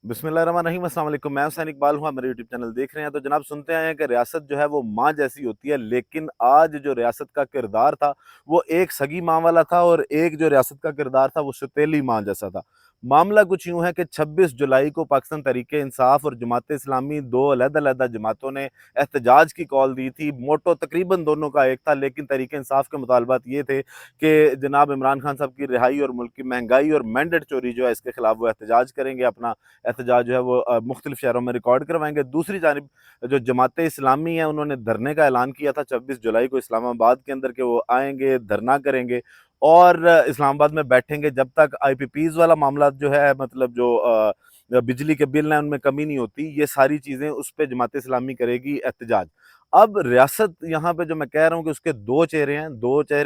बिस्मिल्लाहिर्रहमानिर्रहीम, अस्सलाम वालेकुम। मैं हुसैन इकबाल हूँ, आप मेरे यूट्यूब चैनल देख रहे हैं। तो जनाब, सुनते आए हैं कि रियासत जो है वो माँ जैसी होती है, लेकिन आज जो रियासत का किरदार था वो एक सगी माँ वाला था और एक जो रियासत का किरदार था वो सौतेली माँ जैसा था। मामला कुछ यूँ है कि 26 जुलाई को पाकिस्तान तहरीक इंसाफ और जमात इस्लामी, दो अलग-अलग जमातों ने एहतजाज की कॉल दी थी। मोटो तकरीबन दोनों का एक था, लेकिन तहरीक इंसाफ के मुतालबात ये थे कि जनाब इमरान खान साहब की रिहाई और मुल्क की महंगाई और मैंडेट चोरी जो है इसके खिलाफ वो एहतजाज करेंगे, अपना एहतजाज जो है वो मुख्तलिफ शहरों में रिकॉर्ड करवाएंगे। दूसरी जानिब जो जमात इस्लामी है उन्होंने धरने का ऐलान किया था 26 जुलाई को इस्लामाबाद के अंदर, के वो आएंगे, धरना करेंगे और इस्लामाबाद में बैठेंगे जब तक IPPs वाला मामला जो है, मतलब जो बिजली के बिल हैं उनमें कमी नहीं होती। ये सारी चीज़ें उस पर जमात इस्लामी करेगी एहतजाज। अब रियासत यहाँ पे जो मैं कह रहा हूँ कि उसके दो चेहरे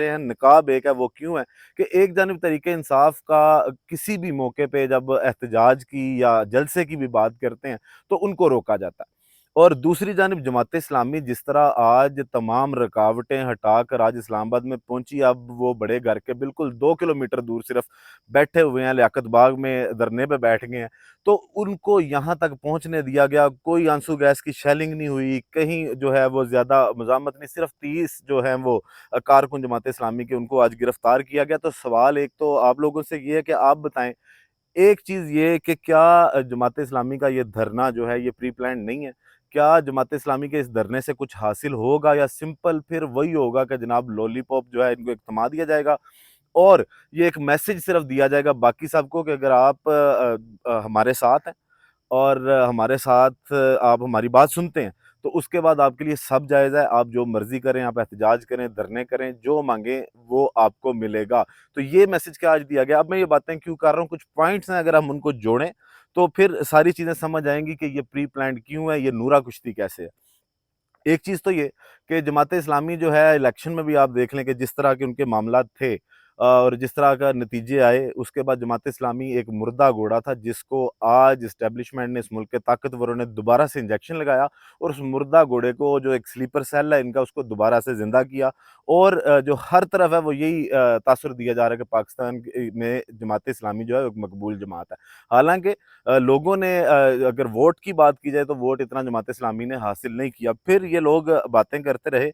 हैं, नकाब एक है। वो क्यों है कि एक जानिब तरीके इंसाफ का किसी भी मौके पे जब एहतजाज की या जलसे की भी बात करते हैं तो उनको रोका जाता है, और दूसरी जानिब जमात इस्लामी जिस तरह आज तमाम रुकावटें हटाकर आज इस्लामाबाद में पहुंची, अब वो बड़े घर के बिल्कुल 2 किलोमीटर दूर सिर्फ बैठे हुए हैं, लियाकत बाग में धरने पे बैठ गए हैं। तो उनको यहाँ तक पहुंचने दिया गया, कोई आंसू गैस की शेलिंग नहीं हुई, कहीं जो है वो ज्यादा मजामत नहीं, सिर्फ 30 जो है वो कारकुन जमात इस्लामी के उनको आज गिरफ्तार किया गया। तो सवाल एक तो आप लोगों से ये है कि आप बताएं, एक चीज़ ये कि क्या जमात इस्लामी का ये धरना जो है ये प्री प्लान नहीं है? क्या जमात इस्लामी के इस धरने से कुछ हासिल होगा या सिंपल फिर वही होगा कि जनाब लॉलीपॉप जो है इनको एक थमा दिया जाएगा और ये एक मैसेज सिर्फ दिया जाएगा बाकी सबको कि अगर आप हमारे साथ हैं और हमारे साथ आप हमारी बात सुनते हैं, तो उसके बाद आपके लिए सब जायज़ है, आप जो मर्ज़ी करें, आप एहतजाज करें, धरने करें, जो माँगें वो आपको मिलेगा। तो ये मैसेज क्या आज दिया गया? अब मैं ये बातें क्यों कर रहा हूँ, कुछ पॉइंट्स हैं, अगर हम उनको जोड़ें, तो फिर सारी चीज़ें समझ आएँगी कि ये प्री प्लान्ड क्यों है, ये नूरा कुश्ती कैसे है। एक चीज़ तो ये कि जमात इस्लामी जो है इलेक्शन में भी आप देख लें कि जिस तरह के उनके मामलात थे और जिस तरह का नतीजे आए, उसके बाद जमात इस्लामी एक मुर्दा घोड़ा था जिसको आज इस्टेब्लिशमेंट ने, इस मुल्क के ताकतवरों ने दोबारा से इंजेक्शन लगाया और उस मुर्दा घोड़े को, जो एक स्लीपर सेल है इनका, उसको दोबारा से ज़िंदा किया। और जो हर तरफ है वो यही तासुर दिया जा रहा है कि पाकिस्तान में जमात इस्लामी जो है एक मकबूल जमात है। हालाँकि लोगों ने अगर वोट की बात की जाए तो वोट इतना जमात इस्लामी ने हासिल नहीं किया। फिर ये लोग बातें करते रहे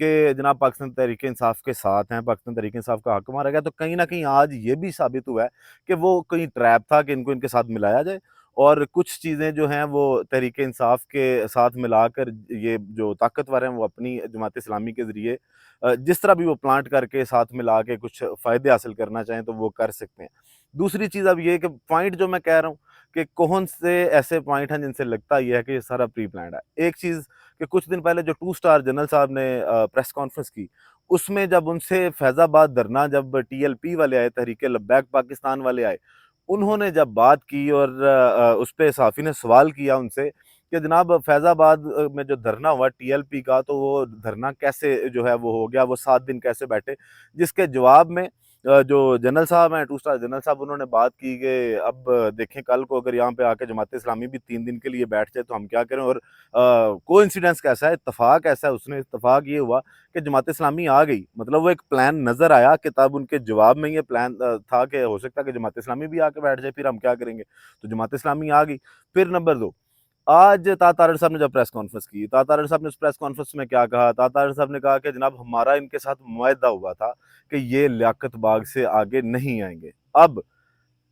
कि जनाब पाकिस्तान तहरीक इंसाफ के साथ हैं, पाकिस्तान तहरीक इंसाफ का हक मारा गया। तो कहीं न कहीं आज ये भी साबित हुआ है कि वो कहीं ट्रैप था कि इनको इनके साथ मिलाया जाए और कुछ चीज़ें जो हैं वो तहरीक इंसाफ के साथ मिलाकर ये जो ताकतवर हैं वो अपनी जमात इस्लामी के ज़रिए जिस तरह भी वो प्लांट करके साथ मिला के कुछ फ़ायदे हासिल करना चाहें तो वो कर सकते हैं। दूसरी चीज़ अब ये है कि पॉइंट जो मैं कह रहा हूँ कि कौन से ऐसे पॉइंट हैं जिनसे लगता ये है कि ये सारा प्री प्लान्ड है। एक चीज़ कि कुछ दिन पहले जो 2 स्टार जनरल साहब ने प्रेस कॉन्फ्रेंस की, उसमें जब उनसे फैज़ाबाद धरना, जब TLP वाले आए, तहरीक लब्बैक पाकिस्तान वाले आए, उन्होंने जब बात की और उस पे सहाफ़ी ने सवाल किया उनसे कि जनाब फैज़ाबाद में जो धरना हुआ TLP का, तो वो धरना कैसे जो है वो हो गया, वो 7 दिन कैसे बैठे? जिसके जवाब में जो जनरल साहब हैं, 2 स्टार जनरल साहब, उन्होंने बात की कि अब देखें, कल को अगर यहाँ पे आके जमात इस्लामी भी 3 दिन के लिए बैठ जाए तो हम क्या करें? और कोइंसिडेंस कैसा है, इत्तेफ़ाक ऐसा है, उसने इत्तेफ़ाक ये हुआ कि जमात इस्लामी आ गई। मतलब वो एक प्लान नज़र आया कि तब उनके जवाब में ये प्लान था कि हो सकता है कि जमात इस्लामी भी आके बैठ जाए, फिर हम क्या करेंगे? तो जमात इस्लामी आ गई। फिर नंबर 2, आज तारड़ साहब ने जब प्रेस कॉन्फ्रेंस की, तारड़ साहब ने उस प्रेस कॉन्फ्रेंस में क्या कहा? तारड़ साहब ने कहा कि जनाब हमारा इनके साथ मुआहदा हुआ था कि ये लियाकत बाग से आगे नहीं आएँगे। अब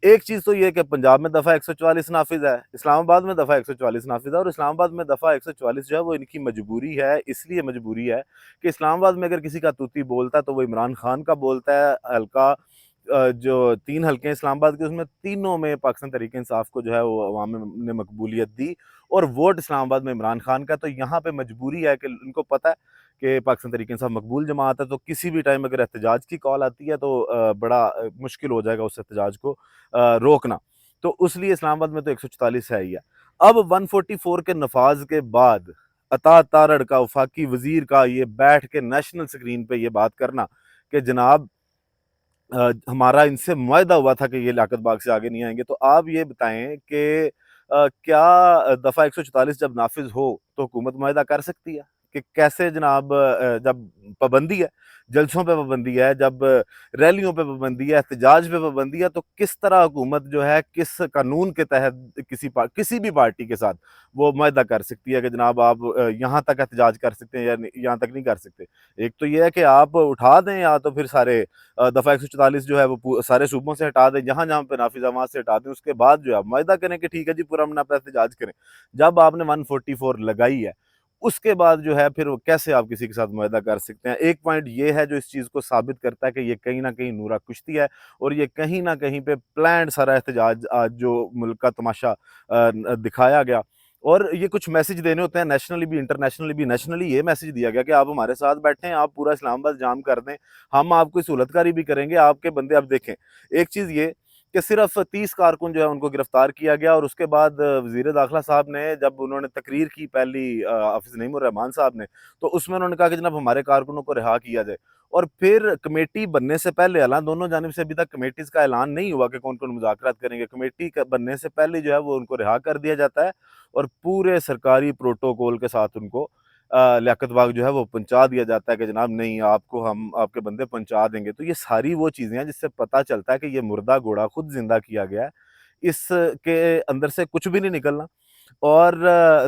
एक चीज़ तो ये है कि पंजाब में दफ़ा 144 नाफ़िज़ है, इस्लामाबाद में दफ़ा 144 नाफ़िज़ है और इस्लामाबाद में दफ़ा 144 जो है वो इनकी मजबूरी है, इसलिए मजबूरी है कि इस्लामाबाद में अगर किसी का तूती बोलता है तो वो इमरान खान का बोलता है। हल्का जो 3 हल्के हैं इस्लामाबाद के, उसमें तीनों में पाकिस्तान तहरीक इंसाफ को जो है वो अवाम ने मकबूलियत दी और वोट इस्लामाबाद में इमरान खान का। तो यहाँ पे मजबूरी है कि उनको पता है कि पाकिस्तान तहरीक इंसाफ मकबूल जमात है, तो किसी भी टाइम अगर एहतजाज की कॉल आती है तो बड़ा मुश्किल हो जाएगा उस एहतजाज को रोकना। तो उसलिए इस्लामाबाद में तो 144 है ही है। अब 144 के नफाज के बाद अता तारड़ का, वफाकी वजीर का, ये बैठ के नेशनल स्क्रीन पे ये बात करना कि जनाब हमारा इनसे मुआहदा हुआ था कि ये लियाकत बाग से आगे नहीं आएँगे। तो आप ये बताएँ कि क्या दफ़ा 144 जब नाफ़िज़ हो तो हुकूमत मुआहदा कर सकती है? कि कैसे जनाब जब पाबंदी है, जलसों पे पाबंदी है, जब रैलियों पे पाबंदी है, एहतजाज पे पाबंदी है, तो किस तरह हुकूमत जो है किस कानून के तहत किसी भी पार्टी के साथ वो मुआहदा कर सकती है कि जनाब आप यहाँ तक एहतजाज कर सकते हैं या यहाँ तक नहीं कर सकते। एक तो ये है कि आप उठा दें या तो फिर सारे दफ़ा 144 जो है वो सारे सूबों से हटा दें, जहाँ जहाँ पे नाफिज है वहाँ से हटा दें, उसके बाद जो है आप मुआहदा करें कि ठीक है जी पुरअमन आप एहतजाज करें। जब आपने 144 लगाई है, उसके बाद जो है फिर वो कैसे आप किसी के साथ मुआहदा कर सकते हैं। एक पॉइंट ये है जो इस चीज़ को साबित करता है कि ये कहीं न कहीं नूरा कुश्ती है और ये कहीं न कहीं पे प्लान्ड सारा एहतजाज आज जो मुल्क का तमाशा दिखाया गया। और ये कुछ मैसेज देने होते हैं नेशनली भी, इंटरनेशनली भी। नेशनली ये मैसेज दिया गया कि आप हमारे साथ बैठें, आप पूरा इस्लामाबाद जाम कर दें, हम आपकी सहूलतकारी भी करेंगे, आपके बंदे अब देखें। एक चीज़ ये कि सिर्फ 30 कारकुन जो है उनको गिरफ्तार किया गया और उसके बाद वज़ीर दाखिला साहब ने जब उन्होंने तकरीर की पहली हाफ़िज़ नईमुर रहमान साहब ने, तो उसमें उन्होंने कहा कि जनाब हमारे कारकुनों को रिहा किया जाए। और फिर कमेटी बनने से पहले, हालांकि दोनों जानिब से अभी तक कमेटीज़ का ऐलान नहीं हुआ कि कौन-कौन मुज़ाकरात करेंगे। कमेटी बनने से पहले जो है वो उनको रिहा कर दिया जाता है और पूरे सरकारी प्रोटोकॉल के साथ उनको लियाकत बाग जो है वो पहुँचा दिया जाता है कि जनाब नहीं, आपको हम आपके बंदे पहुँचा देंगे। तो ये सारी वो चीज़ें हैं जिससे पता चलता है कि ये मुर्दा घोड़ा खुद ज़िंदा किया गया है। इसके अंदर से कुछ भी नहीं निकलना। और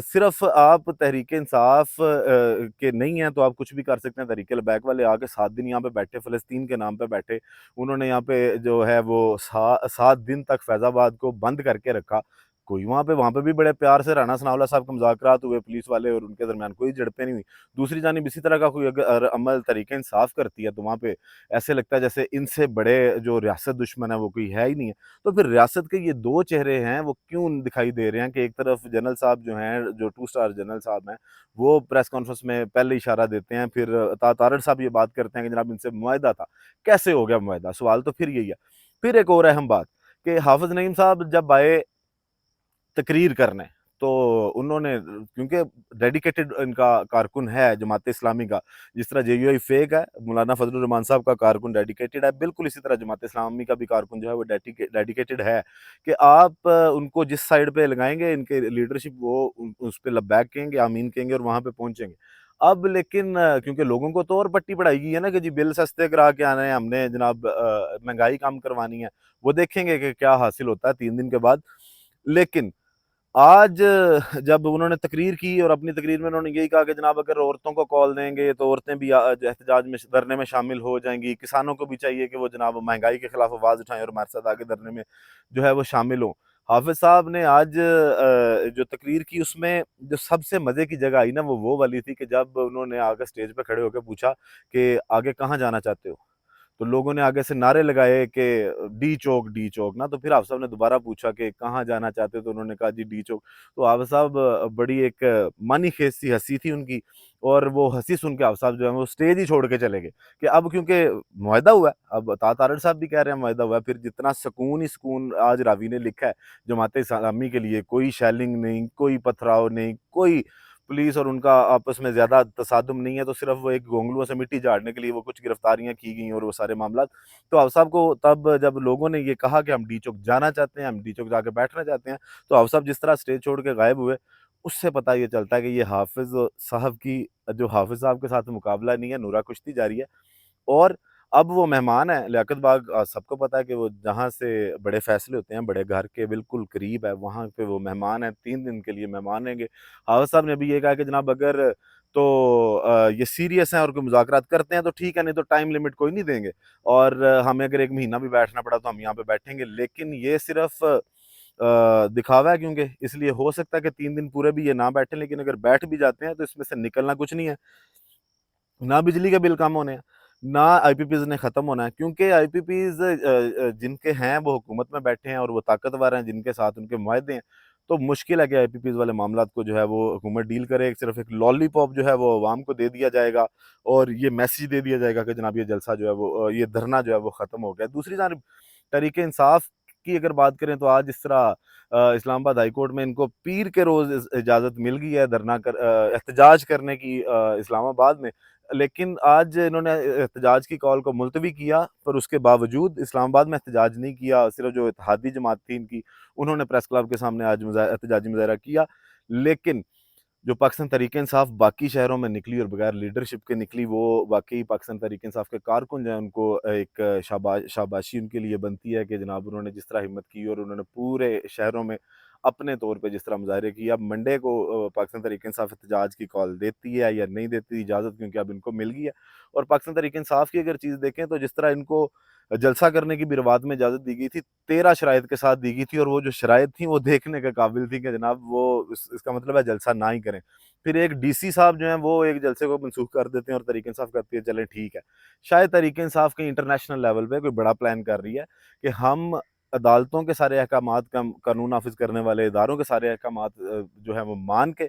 सिर्फ़ आप तहरीक-ए-इंसाफ के नहीं हैं तो आप कुछ भी कर सकते हैं। तहरीक-ए-लबैक वाले आके 7 दिन यहाँ पे बैठे, फ़लस्तीन के नाम पे बैठे। उन्होंने यहाँ पे जो है वो 7 दिन तक फैज़ाबाद को बंद करके रखा। कोई वहाँ पे भी बड़े प्यार से राणा सनाउल्लाह साहब के मुज़ाकरात हुए पुलिस वाले और उनके दरमियान कोई झड़पें नहीं हुई। दूसरी जानिब इसी तरह का कोई अगर अमल तहरीक-ए-इंसाफ करती है तो वहाँ पे ऐसे लगता है जैसे इनसे बड़े जो रियासत दुश्मन है वो कोई है ही नहीं है। तो फिर रियासत के ये 2 चेहरे हैं, वो क्यों दिखाई दे रहे हैं कि एक तरफ जनरल साहब जो हैं, जो 2 स्टार जनरल साहब हैं, वो प्रेस कॉन्फ्रेंस में पहले इशारा देते हैं, फिर तारड़ साहब ये बात करते हैं कि जनाब इनसे मुआहदा था। कैसे हो गया मुआहदा? सवाल तो फिर यही है। फिर एक और अहम बात कि हाफ़िज़ नईम साहब जब आए तकरीर करने, तो उन्होंने क्योंकि डेडिकेटेड इनका कारकुन है जमात इस्लामी का, जिस तरह जेयूआई फेक है, मौलाना फजलुर रहमान साहब का कारकुन डेडिकेटेड है, बिल्कुल इसी तरह जमात इस्लामी का भी कारकुन जो है वो डेडिकेटेड है कि आप उनको जिस साइड पे लगाएँगे, इनके लीडरशिप वो उस पे लब्बैक कहेंगे, आमीन कहेंगे और वहाँ पे पहुँचेंगे। अब लेकिन क्योंकि लोगों को तो और पट्टी पढ़ाई गई है ना कि जी बिल सस्ते करा के आने हैं हमने, जनाब महँगाई कम करवानी है, वो देखेंगे कि क्या हासिल होता है 3 दिन के बाद। लेकिन आज जब उन्होंने तकरीर की और अपनी तकरीर में उन्होंने यही कहा कि जनाब अगर औरतों को कॉल देंगे तो औरतें भी एहतजाज में धरने में शामिल हो जाएंगी। किसानों को भी चाहिए कि वो जनाब महंगाई के खिलाफ आवाज़ उठाएं और हमारे साथ आगे धरने में जो है वो शामिल हों। हाफिज साहब ने आज जो तकरीर की उसमें जो सबसे मज़े की जगह आई ना वो वाली थी कि जब उन्होंने आगे स्टेज पे खड़े होकर पूछा कि आगे कहाँ जाना चाहते हो, तो लोगों ने आगे से नारे लगाए कि डी चौक ना। तो फिर हाफ़िज़ साहब ने दोबारा पूछा कि कहाँ जाना चाहते हो? तो उन्होंने कहा जी डी चौक। तो हाफ़िज़ साहब बड़ी एक मानी-खेज सी हँसी थी उनकी और वो हँसी सुन के हाफ़िज़ साहब जो है वो स्टेज ही छोड़ के चले गए कि अब क्योंकि मुआहदा हुआ है, अब तारड़ साहब भी कह रहे हैं मुआहदा हुआ है, फिर जितना सुकून ही सुकून आज रावी ने लिखा है जमात इस्लामी के लिए, कोई शेलिंग नहीं, कोई पथराव नहीं, कोई पुलिस और उनका आपस में ज़्यादा तसादुम नहीं है, तो सिर्फ़ वो एक गोंगलुओं से मिट्टी झाड़ने के लिए वो कुछ गिरफ्तारियाँ की गई और वो सारे मामलात। तो हाफ़िज़ साहब को तब जब लोगों ने ये कहा कि हम डी चौक जाना चाहते हैं, हम डी चौक जाके बैठना चाहते हैं, तो हाफ़िज़ साहब जिस तरह स्टेज छोड़ के गायब हुए, उससे पता ये चलता है कि ये हाफ़िज़ साहब की जो हाफ़िज़ साहब के साथ मुकाबला नहीं है, नूरा कुश्ती जारी है। और अब वो मेहमान हैं, लियाकत बाग सबको पता है कि वो जहाँ से बड़े फ़ैसले होते हैं, बड़े घर के बिल्कुल करीब है, वहाँ पे वो मेहमान हैं, 3 दिन के लिए मेहमान रहेंगे। हाफ़िज़ साहब ने अभी ये कहा कि जनाब अगर तो ये सीरियस हैं और कोई मुज़ाकरात करते हैं तो ठीक है, नहीं तो टाइम लिमिट कोई नहीं देंगे और हमें अगर 1 महीना भी बैठना पड़ा तो हम यहाँ पे बैठेंगे। लेकिन ये सिर्फ़ दिखावा है, क्योंकि इसलिए हो सकता है कि 3 दिन पूरे भी ये ना बैठें, लेकिन अगर बैठ भी जाते हैं तो इसमें से निकलना कुछ नहीं है। ना बिजली के बिल कम होने हैं, ना आईपीपीज़ ने ख़त्म होना है, क्योंकि आईपीपीज़ जिनके हैं वो हुकूमत में बैठे हैं और वो ताकतवर हैं, जिनके साथ उनके मुआहदे हैं, तो मुश्किल है कि आईपीपीज़ वाले मामलात को जो है वो हुकूमत डील करे। सिर्फ़ एक लॉलीपॉप जो है वो अवाम को दे दिया जाएगा और ये मैसेज दे दिया जाएगा कि जनाब ये जलसा जो है वो ये धरना जो है वो ख़त्म हो गया है। दूसरी जानिब तहरीक-ए-इंसाफ की अगर बात करें तो आज इस तरह इस्लामाबाद हाई कोर्ट में इनको पीर के रोज़ इजाज़त मिल गई है एहतजाज करने की इस्लामाबाद में। लेकिन आज इन्होंने एहतजाज की कॉल को मुलतवी किया, पर उसके बावजूद इस्लामाबाद में एहतजाज नहीं किया। सिर्फ़ जो इत्तेहादी जमात थी इनकी, उन्होंने प्रेस क्लब के सामने आज एहतजाजी मुज़ाहरा किया। लेकिन जो पाकिस्तान तहरीक-ए-इंसाफ बाकी शहरों में निकली और बगैर लीडरशिप के निकली, वो वाक़ई पाकिस्तान तहरीक-ए-इंसाफ के कारकुन जो हैं उनको एक शाबाशी उनके लिए बनती है कि जनाब उन्होंने जिस तरह हिम्मत की और उन्होंने पूरे शहरों में अपने तौर पे जिस तरह मुज़ाहरे किए। अब मंडे को पाकिस्तान तहरीक-ए-इंसाफ एहतजाज की कॉल देती है या नहीं देती इजाज़त, क्योंकि अब इनको मिल गई है। और पाकिस्तान तहरीक-ए-इंसाफ की अगर चीज़ देखें तो जिस तरह इनको जलसा करने की भी रिवात में इजाज़त दी गई थी, 13 शराइत के साथ दी गई थी और वो जो शराइत थी वो देखने के काबिल थी कि जनाब वो इसका मतलब है जलसा ना ही करें। फिर एक डीसी साहब जो हैं वो एक जलसे को मनसूख कर देते हैं और तहरीक इंसाफ कहती है चलें ठीक है। शायद तहरीक इंसाफ कहीं इंटरनेशनल लेवल पे कोई बड़ा प्लान कर रही है कि हम अदालतों के सारे अहकामात, कानून नाफिज करने वाले इदारों के सारे अहकामात जो है वो मान के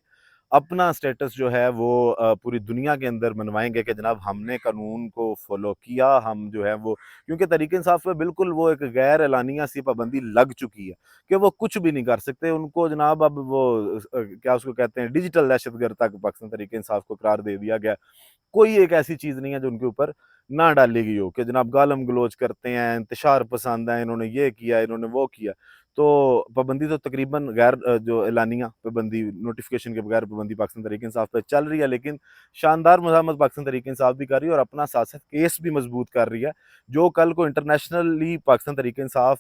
अपना स्टेटस जो है वो पूरी दुनिया के अंदर मनवाएँगे कि जनाब हमने कानून को फ़ॉलो किया, हम जो है वो, क्योंकि तहरीक-ए-इंसाफ पे बिल्कुल वो एक गैर एलानिया सी पाबंदी लग चुकी है कि वो कुछ भी नहीं कर सकते। उनको जनाब अब वो क्या उसको कहते हैं, डिजिटल दहशतगर्द तक पाकिस्तान तहरीक-ए-इंसाफ को करार दे दिया गया। कोई एक ऐसी चीज़ नहीं है जो उनके ऊपर ना डाली गई हो कि जनाब गालम-गलौच करते हैं, इंतशार पसंद हैं, इन्होंने ये किया, इन्होंने वो किया। तो पाबंदी तो तकरीबन गैर जो एलानिया पाबंदी, नोटिफ़िकेशन के बगैर पाबंदी पाकिस्तान तहरीक-ए-इंसाफ पे चल रही है, लेकिन शानदार मज़ाहमत पाकिस्तान तहरीक-ए-इंसाफ भी कर रही है और अपना साथ-साथ केस भी मज़बूत कर रही है, जो कल को इंटरनेशनली पाकिस्तान तहरीक-ए-इंसाफ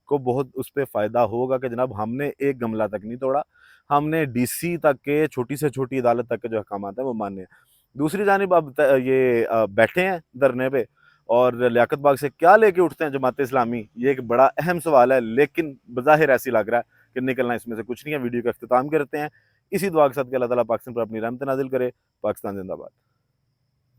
को बहुत उस पे फ़ायदा होगा कि जनाब हमने एक गमला तक नहीं तोड़ा, हमने डीसी तक के, छोटी से छोटी अदालत तक के जो अहकामात हैं वो माने हैं। दूसरी जानिब अब ये बैठे हैं धरने पे और लियाकत बाग से क्या लेके उठते हैं जमात इस्लामी, ये एक बड़ा अहम सवाल है, लेकिन बज़ाहिर ऐसी लग रहा है कि निकलना इसमें से कुछ नहीं है। वीडियो का इख्तिताम करते हैं इसी दुआ के साथ कि अल्लाह ताला पाकिस्तान पर अपनी रहमत नाज़िल करे। पाकिस्तान ज़िंदाबाद।